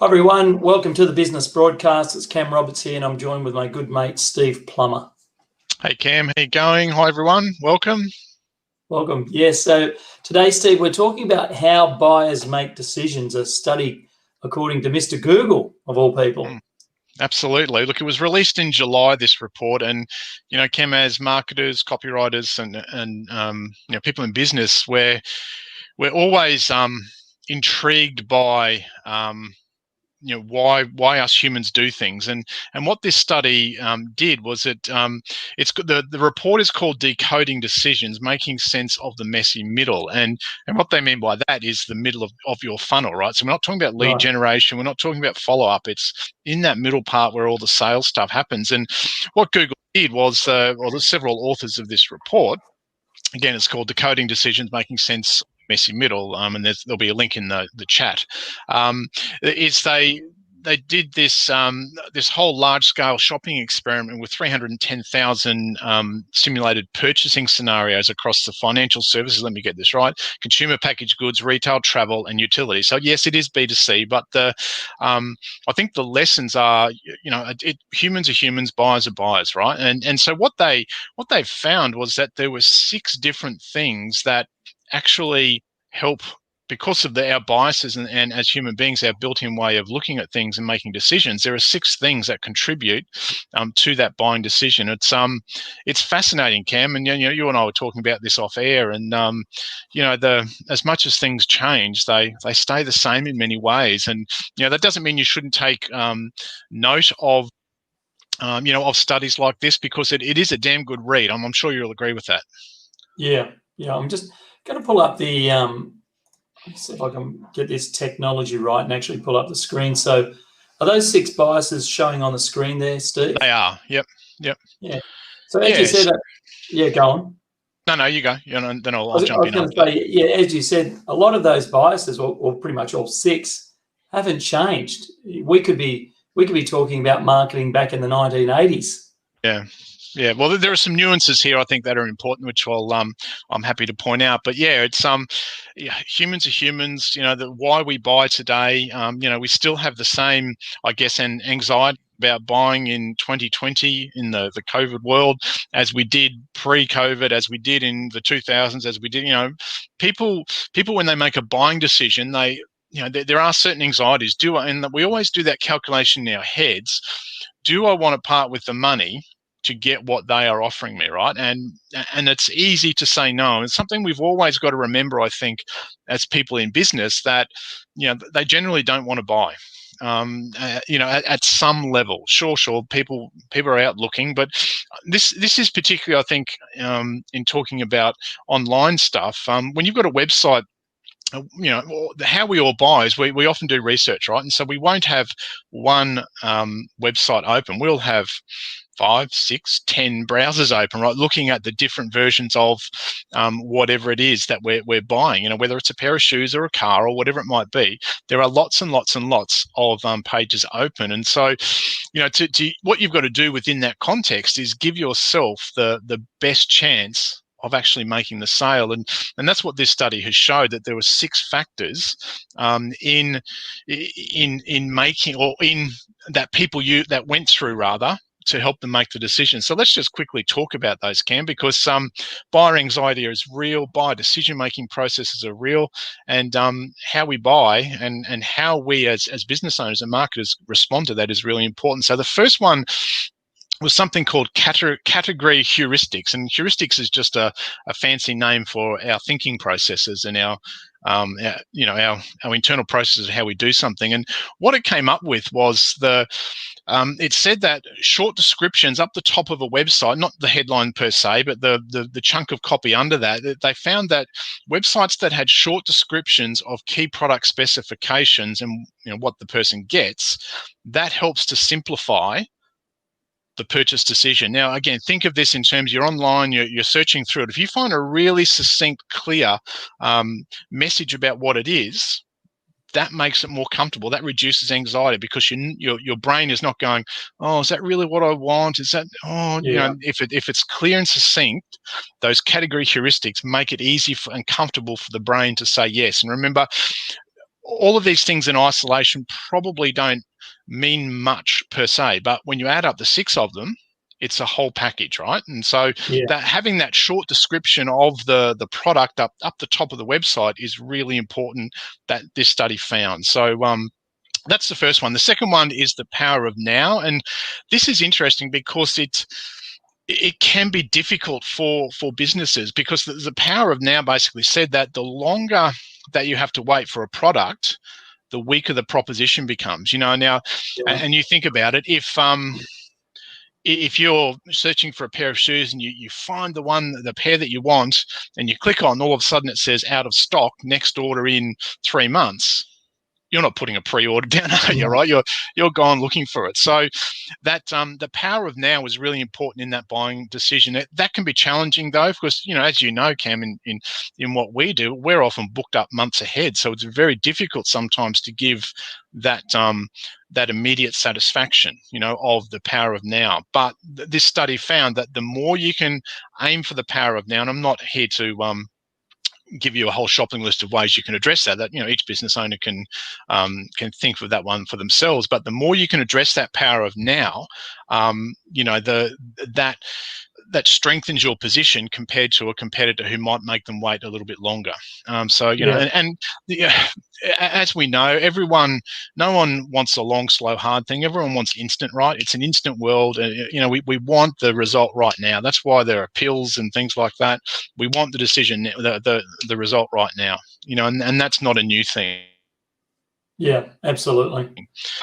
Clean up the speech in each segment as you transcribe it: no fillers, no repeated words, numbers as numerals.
Hi everyone, welcome to the Business Broadcast. It's Cam Roberts here and I'm joined with my good mate Steve Plummer. Hey Cam, how you going? Hi everyone, welcome. Welcome. Yes, so today, Steve, we're talking about how buyers make decisions, a study according to Mr. Google, of all people. Absolutely. Look, it was released in July, this report, and Cam, as marketers, copywriters, and people in business, we're always intrigued by why us humans do things, and what this study did was the report is called Decoding Decisions, Making Sense of the Messy Middle, and what they mean by that is the middle of your funnel, right? So we're not talking about lead generation, we're not talking about follow-up, it's in that middle part where all the sales stuff happens. And what Google did was, there's several authors of this report. Again, it's called Decoding Decisions, Making Sense Messy Middle, and there'll be a link in the chat. Is they did this this whole large-scale shopping experiment with 310,000 simulated purchasing scenarios across the financial services. Let me get this right: consumer packaged goods, retail, travel, and utilities. So yes, it is B2C, but I think the lessons are, humans are humans, buyers are buyers, right? And so what they found was that there were 6 different things that actually help, because of our biases and as human beings, our built-in way of looking at things and making decisions. There are 6 things that contribute to that buying decision. It's fascinating, Cam, and you and I were talking about this off air, and as much as things change, they stay the same in many ways. And that doesn't mean you shouldn't take note of of studies like this, because it is a damn good read. I'm sure you'll agree with that. Yeah. I'm just going to pull up the. Let's see if I can get this technology right and actually pull up the screen. So, are those 6 biases showing on the screen there, Steve? They are. Yep. Yeah. So as you said, go on. No, you go. Then I'll I jump was in. going to say, as you said, a lot of those biases, or pretty much all 6, haven't changed. We could be talking about marketing back in the 1980s. Yeah. Well, there are some nuances here I think that are important, which I'm happy to point out. But it's humans are humans. Why we buy today. We still have the same, I guess, and anxiety about buying in 2020 in the COVID world as we did pre-COVID, as we did in the 2000s, as we did. People when they make a buying decision, there are certain anxieties. And we always do that calculation in our heads. Do I want to part with the money to get what they are offering me, right? And it's easy to say no. It's something we've always got to remember, I think, as people in business, that they generally don't want to buy. At some level, sure, people are out looking, but this is particularly, I think, in talking about online stuff. When you've got a website, how we all buy is we often do research, right? And so we won't have one website open. We'll have 5, 6, 10 browsers open, right, looking at the different versions of whatever it is that we're buying. Whether it's a pair of shoes or a car or whatever it might be, there are lots and lots and lots of pages open. And so, what you've got to do within that context is give yourself the best chance of actually making the sale, and that's what this study has showed, that there were 6 factors in making, or in that that went through rather, to help them make the decision. So let's just quickly talk about those, Cam, because buyer anxiety is real, buyer decision-making processes are real, and how we buy and how we as business owners and marketers respond to that is really important. So the first one was something called category heuristics, and heuristics is just a fancy name for our thinking processes and our internal processes of how we do something. And what it came up with was it said that short descriptions up the top of a website, not the headline per se, but the chunk of copy under that, they found that websites that had short descriptions of key product specifications and what the person gets, that helps to simplify the purchase decision. Now, again, think of this in terms, you're online, you're searching through it. If you find a really succinct, clear message about what it is, that makes it more comfortable. That reduces anxiety, because your brain is not going, oh, is that really what I want? Is that, if it's clear and succinct, those category heuristics make it easy and comfortable for the brain to say yes. And remember, all of these things in isolation probably don't mean much per se, but when you add up the 6 of them, it's a whole package, right? And so that having that short description of the product up the top of the website is really important, that this study found. So that's the first one. The second one is the power of now, and this is interesting because it can be difficult for businesses, because the power of now basically said that the longer that you have to wait for a product, the weaker the proposition becomes. Now, and you think about it, if you're searching for a pair of shoes and you find the pair that you want, and you click on, all of a sudden it says out of stock, next order in 3 months, you're not putting a pre-order down, are you? Right? You're going looking for it. So that the power of now is really important in that buying decision. That can be challenging though, because as you know, Cam, in what we do, we're often booked up months ahead. So it's very difficult sometimes to give that that immediate satisfaction, of the power of now. But this study found that the more you can aim for the power of now, and I'm not here to give you a whole shopping list of ways you can address that each business owner can think of that one for themselves. But the more you can address that power of now, that strengthens your position compared to a competitor who might make them wait a little bit longer. As we know, no one wants a long, slow, hard thing. Everyone wants instant, right? It's an instant world. We want the result right now. That's why there are pills and things like that. We want the decision, the result right now. And that's not a new thing. Yeah, absolutely.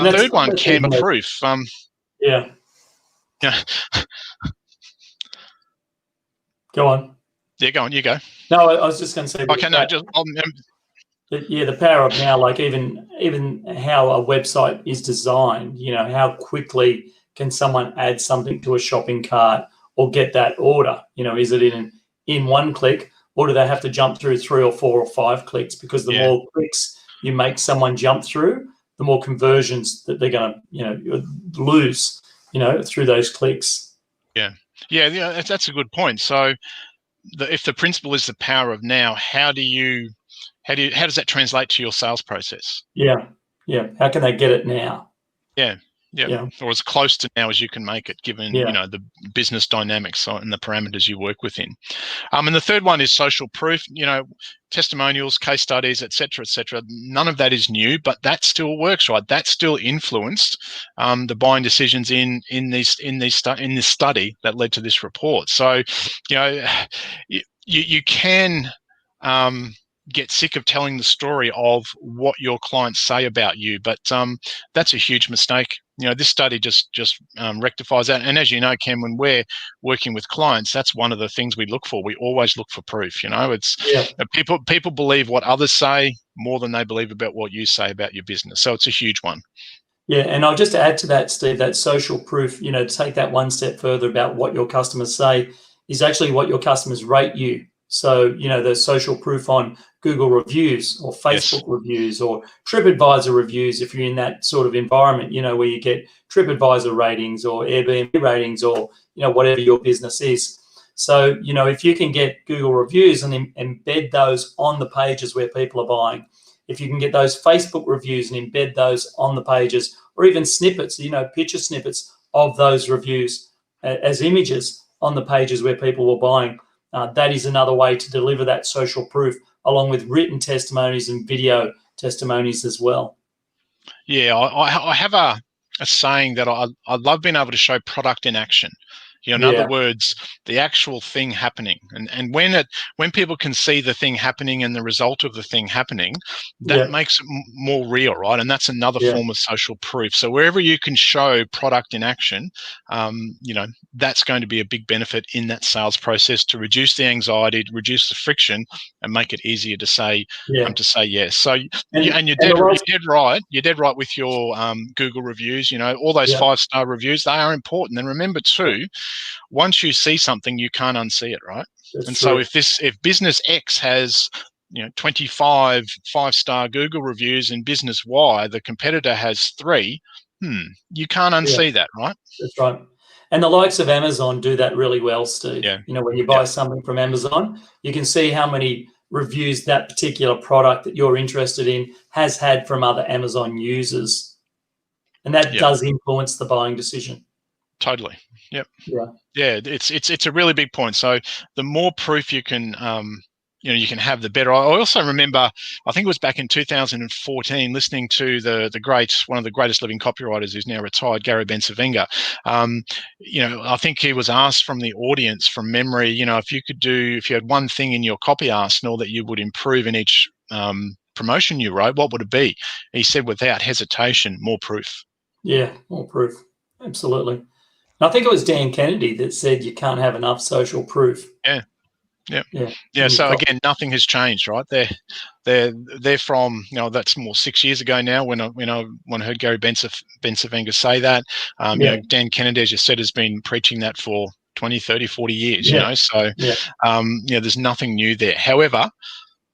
The third one, Cam, proof. Yeah. Go on. Yeah, go on. You go. No, I was just going to say. Okay, no, the power of now, like even how a website is designed. How quickly can someone add something to a shopping cart or get that order? Is it in one click, or do they have to jump through 3 or 4 or 5 clicks? Because the more clicks you make someone jump through, the more conversions that they're going to lose through those clicks. Yeah, that's a good point. So if the principle is the power of now, how does that translate to your sales process? Yeah. How can they get it now? Yeah. Or as close to now as you can make it, given the business dynamics and the parameters you work within. And the third one is social proof. Testimonials, case studies, etc., etc. None of that is new, but that still works, right? That still influenced the buying decisions in this study that led to this report. So, you can get sick of telling the story of what your clients say about you, but that's a huge mistake. This study just rectifies that. And as you know, Cam, when we're working with clients, that's one of the things we look for. We always look for proof. People believe what others say more than they believe about what you say about your business. So it's a huge one. Yeah, and I'll just add to that, Steve, that social proof, take that one step further about what your customers say is actually what your customers rate you. So, there's social proof on Google reviews or Facebook reviews or TripAdvisor reviews if you're in that sort of environment, where you get TripAdvisor ratings or Airbnb ratings or, whatever your business is. So, if you can get Google reviews and embed those on the pages where people are buying, if you can get those Facebook reviews and embed those on the pages, or even snippets, picture snippets of those reviews as images on the pages where people were buying, that is another way to deliver that social proof, along with written testimonies and video testimonies as well. Yeah, I have a saying that I love being able to show product in action. In other words, the actual thing happening. And when people can see the thing happening and the result of the thing happening, that makes it more real, right? And that's another form of social proof. So wherever you can show product in action, that's going to be a big benefit in that sales process to reduce the anxiety, to reduce the friction, and make it easier to say yes. So you're dead right. You're dead right with your Google reviews. All those 5-star reviews, they are important. And remember too, once you see something, you can't unsee it, right? That's true. So if business X has 25 5-star Google reviews and business Y, the competitor has 3, you can't unsee that, right? That's right. And the likes of Amazon do that really well, Steve. When you buy something from Amazon, you can see how many reviews that particular product that you're interested in has had from other Amazon users. And that does influence the buying decision. Totally. Yep. Yeah. Yeah, it's a really big point. So the more proof you can you can have, the better. I also remember, I think it was back in 2014, listening to one of the greatest living copywriters who's now retired, Gary Bensavenga. I think he was asked from the audience from memory, if you had one thing in your copy arsenal that you would improve in each promotion you wrote, what would it be? He said, without hesitation, more proof. Yeah, more proof. Absolutely. And I think it was Dan Kennedy that said you can't have enough social proof. Yeah. So again, nothing has changed, right? They're from, that's more 6 years ago now when I heard Gary Bensavenga say that. Dan Kennedy, as you said, has been preaching that for 20, 30, 40 years, so there's nothing new there. However,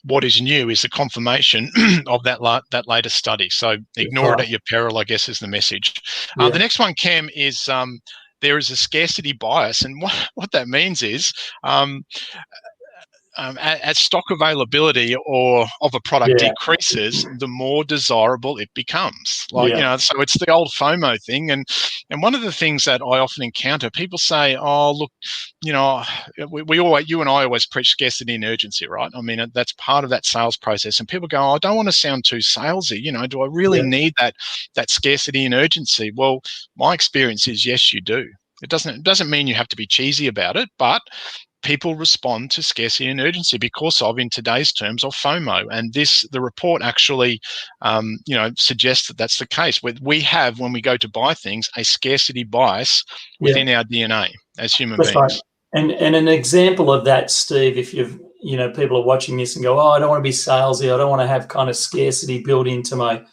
what is new is the confirmation of that latest study. So ignore it at your peril, I guess, is the message. The next one, Cam, is there is a scarcity bias. And what that means is as stock availability of a product decreases, the more desirable it becomes. So it's the old FOMO thing. And one of the things that I often encounter, people say, "Oh, look, you and I always preach scarcity and urgency, right? I mean, that's part of that sales process." And people go, "Oh, I don't want to sound too salesy. Do I really need that scarcity and urgency?" Well, my experience is, yes, you do. It doesn't mean you have to be cheesy about it, but people respond to scarcity and urgency because of, in today's terms, of FOMO. And the report actually, suggests that that's the case. We have, when we go to buy things, a scarcity bias within our DNA as human beings. Right. And an example of that, Steve, if people are watching this and go, "Oh, I don't want to be salesy. I don't want to have kind of scarcity built into my,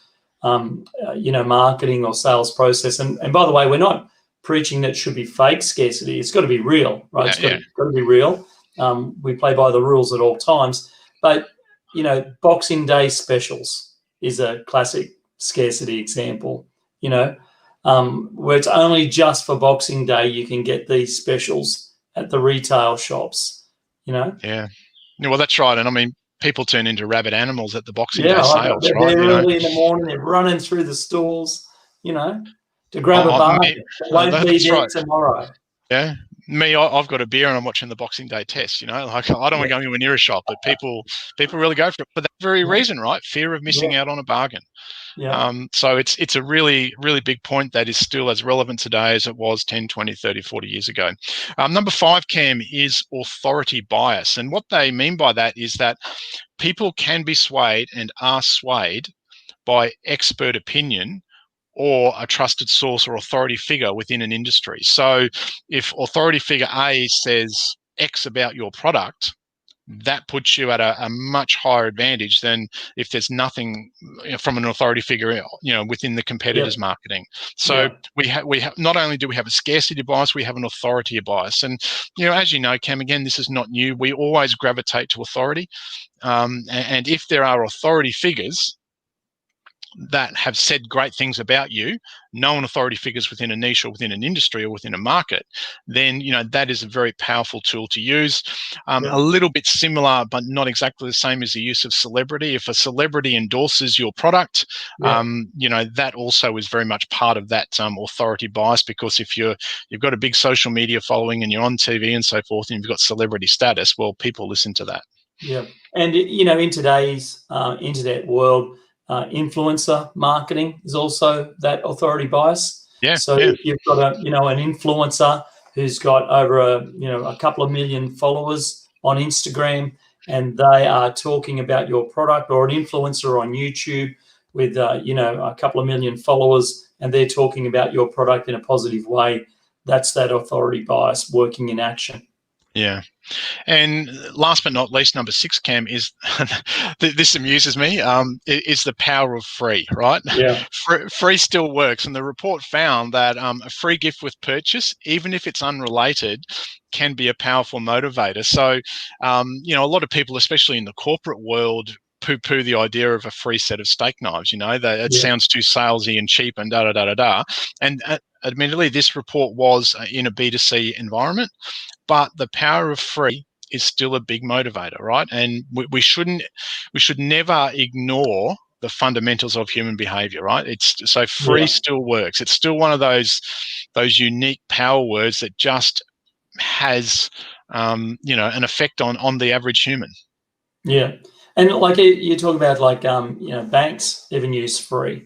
marketing or sales process." And by the way, we're not preaching that should be fake scarcity. It's got to be real, right? It's got to be real. We play by the rules at all times. But, Boxing Day specials is a classic scarcity example, where it's only just for Boxing Day you can get these specials at the retail shops, Yeah, well, that's right. And I mean, people turn into rabid animals at the Boxing Day sales, they're right? They're early in the morning, they're running through the stalls, to grab a bargain. It won't be there tomorrow. Yeah. I've got a beer and I'm watching the Boxing Day test, like I don't want to go anywhere near a shop, but people really go for it for that very reason, right? Fear of missing out on a bargain. So it's a really, really big point that is still as relevant today as it was 10, 20, 30, 40 years ago. Number 5, Cam, is authority bias. And what they mean by that is that people can be swayed and are swayed by expert opinion or a trusted source or authority figure within an industry. So if authority figure A says X about your product, that puts you at a much higher advantage than if there's nothing from an authority figure, within the competitor's marketing. So we have not only do we have a scarcity bias, we have an authority bias. And as you know, Cam, again, this is not new. We always gravitate to authority, and if there are authority figures that have said great things about you, known authority figures within a niche or within an industry or within a market, then that is a very powerful tool to use. A little bit similar, but not exactly the same as the use of celebrity. If a celebrity endorses your product, that also is very much part of that authority bias, because if you've got a big social media following and you're on TV and so forth, and you've got celebrity status, well, people listen to that. Yeah, and in today's internet world, influencer marketing is also that authority bias. So if you've got an influencer who's got over a couple of million followers on Instagram, and they are talking about your product, or an influencer on YouTube with a couple of million followers, and they're talking about your product in a positive way, that's that authority bias working in action. Yeah. And last but not least, number 6, Cam, is this amuses me, is the power of free, right? Yeah. Free still works. And the report found that a free gift with purchase, even if it's unrelated, can be a powerful motivator. So, a lot of people, especially in the corporate world, poo-poo the idea of a free set of steak knives. It sounds too salesy and cheap and da-da-da-da-da. And admittedly, this report was in a B2C environment. But the power of free is still a big motivator, right? And we should never ignore the fundamentals of human behavior, right? So free still works. It's still one of those unique power words that just has an effect on the average human. Yeah. And like you talk about, like, banks even use free,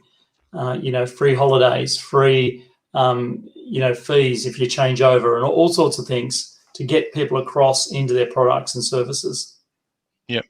free holidays, free, fees if you change over, and all sorts of things to get people across into their products and services. Yep.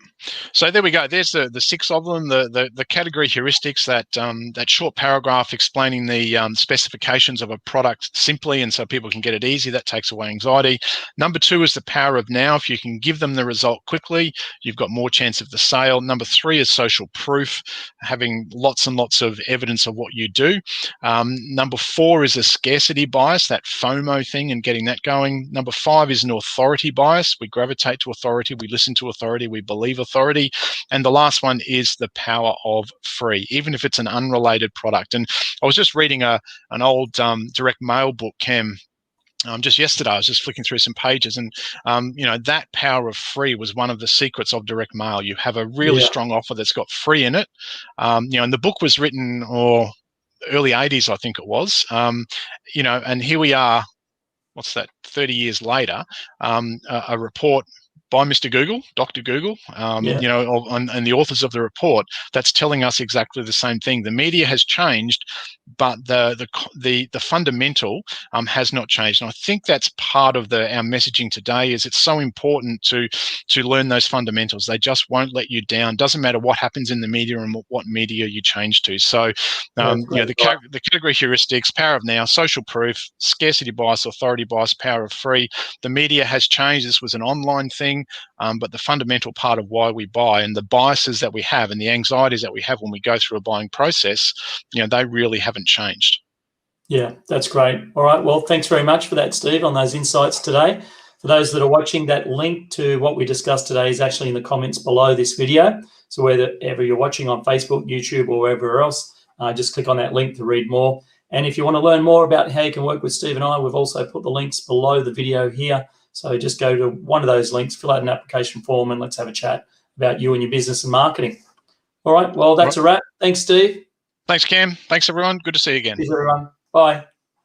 So there we go. There's the 6 of them. The category heuristics, that short paragraph explaining the specifications of a product simply, and so people can get it easy. That takes away anxiety. Number 2 is the power of now. If you can give them the result quickly, you've got more chance of the sale. Number 3 is social proof, having lots and lots of evidence of what you do. Number 4 is a scarcity bias, that FOMO thing, and getting that going. Number 5 is an authority bias. We gravitate to authority. We listen to authority. We believe authority. And the last one is the power of free, even if it's an unrelated product. And I was just reading an old direct mail book, Cam, just yesterday. I was just flicking through some pages, and that power of free was one of the secrets of direct mail. You have a really strong offer that's got free in it. And the book was written early 80s, I think it was. And here we are, what's that, 30 years later, a report by Mr. Google, Dr. Google, and the authors of the report, that's telling us exactly the same thing. The media has changed, but the fundamental has not changed. And I think that's part of our messaging today. Is it's so important to learn those fundamentals. They just won't let you down. Doesn't matter what happens in the media and what media you change to. So, the category heuristics, power of now, social proof, scarcity bias, authority bias, power of free. The media has changed. This was an online thing. But the fundamental part of why we buy, and the biases that we have, and the anxieties that we have when we go through a buying process, they really haven't changed. Yeah, that's great. All right. Well, thanks very much for that, Steve, on those insights today. For those that are watching, that link to what we discussed today is actually in the comments below this video. So wherever you're watching, on Facebook, YouTube, or wherever else, just click on that link to read more. And if you want to learn more about how you can work with Steve and I, we've also put the links below the video here. So just go to one of those links, fill out an application form, and let's have a chat about you and your business and marketing. All right. Well, that's a wrap. Thanks, Steve. Thanks, Cam. Thanks, everyone. Good to see you again. Cheers, everyone. Bye.